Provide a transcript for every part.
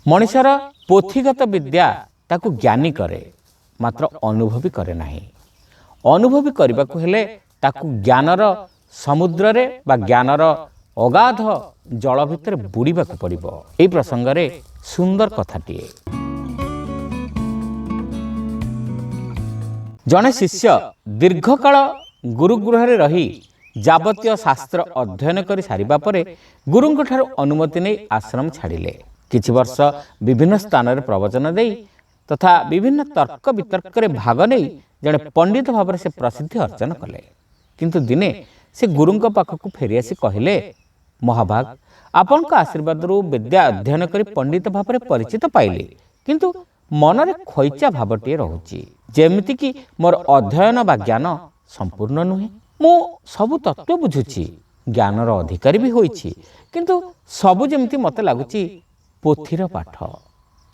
मनिषर पोथीगत विद्या ताकू ज्ञानी करे मात्र अनुभवी करे नाही। अनुभवी करने को हेले ताकू ज्ञानर समुद्र रे बा ज्ञानर अगाध जल भितर बुड़ीबा को पड़िबो। एई प्रसंग रे सुंदर कथाटिए। जने शिष्य दीर्घकाल गुरुगृह रही जावतीय शास्त्र अध्ययन कर सारिबा परे गुरुंक ठारू अनुमति नहीं आश्रम छाड़िले। किछि वर्ष विभिन्न स्थान रे प्रवचन देई तथा विभिन्न तर्क वितर्क रे भाग नहीं जड़े पंडित भाव से प्रसिद्धि अर्जन कले। किंतु दिने से गुरुंक पाखक फेरी आसी कहिले, महाभाग आपण आशीर्वाद विद्या अध्ययन कर पंडित भाव में परिचित पाइले, किंतु मनरे खैचा भावटे रहुची जेमिति कि मोर अध्ययन बा ज्ञान संपूर्ण नुहे। मु सबु तत्व बुझुची, ज्ञानर अधिकारी भी होईची, किंतु सबु जेमिति मते लागुची पोथीर पाठ।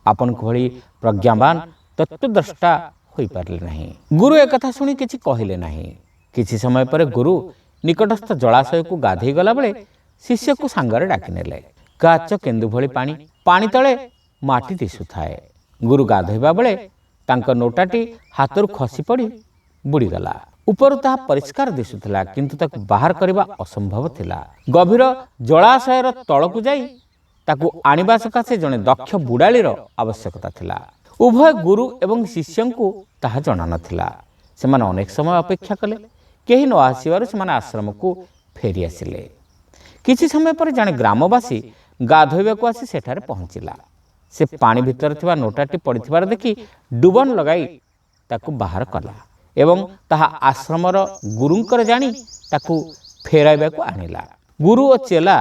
आपण भली प्रज्ञावान तत्वद्रष्टा होई पारले नहीं। गुरु एक कथा सुनी किछि कहिले नहीं। किछि समय पर गुरु निकटस्थ जलाशय को गाधई गला बेले शिष्य को सांगरे डाकी नेले। काच केंदु भली पानी तले माटी दिसुथाए। गुरु गाधोइबा बेले तांक नोटाटी हाथरू खसी पड़ी बुड़ी गला। ऊपर ताहा परिष्कार दिसुथिला, किंतु ताकू बाहर करबा असंभव थिला। गभीर जलाशयर तळकू जाई ताकू आनिबा सकाशे जने दक्ष बुडालीर आवश्यकता थिला। उभय गुरु एवं शिष्यंकु ताहा जणा नथिला। सेमाने अनेक समय अपेक्षा कले, केही न आसीबारु सेमाने आश्रम को फेरी आसिले। किछि समय पर जने ग्रामवासी गाधोइबाकू आसी सेठारे पहुंचिला। से पानी भितर थिबा नोटाटी पड़िथिबार देखि डुबन लगाई ताकू बाहर कला एवं ताहा आश्रमर गुरुंकर जानी ताकू फेराइबाकू आनिला। गुरु और चेला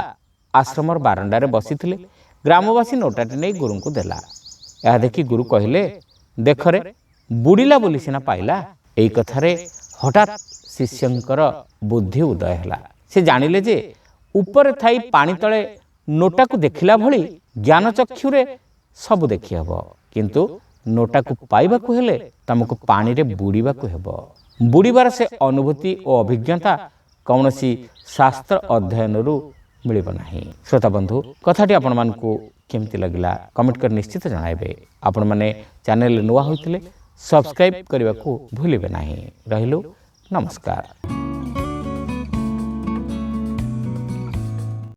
आश्रमर बारंडारे बसिथिले। ग्रामवासी नोटाटी नहीं गुरुंकु देला। यह देखि गुरु कहिले, देखरे बुड़ीला बोली सिना पाइला। एई कथारे हठात शिष्यंकर बुद्धि उदय हैला। से जानिले जे ऊपर थाई पानी तले नोटा को देखिला भली ज्ञान चक्षुरे सब देखि हबो, किंतु नोटा को पाइबा को हेले तमको पानी रे बुड़ीबा को हेबो। बुड़ीबार से अनुभूति और अभिज्ञता कौनसी शास्त्र अध्ययन रु मिलिबो नाही। श्रोता बंधु, कथाटी आपण मानकु केमति लगिला कमेंट कर निश्चित जणाइबे। आपण माने चैनल नुआ होइतिले सब्सक्राइब करबा को भूलिबे नाही। रहिलो, नमस्कार।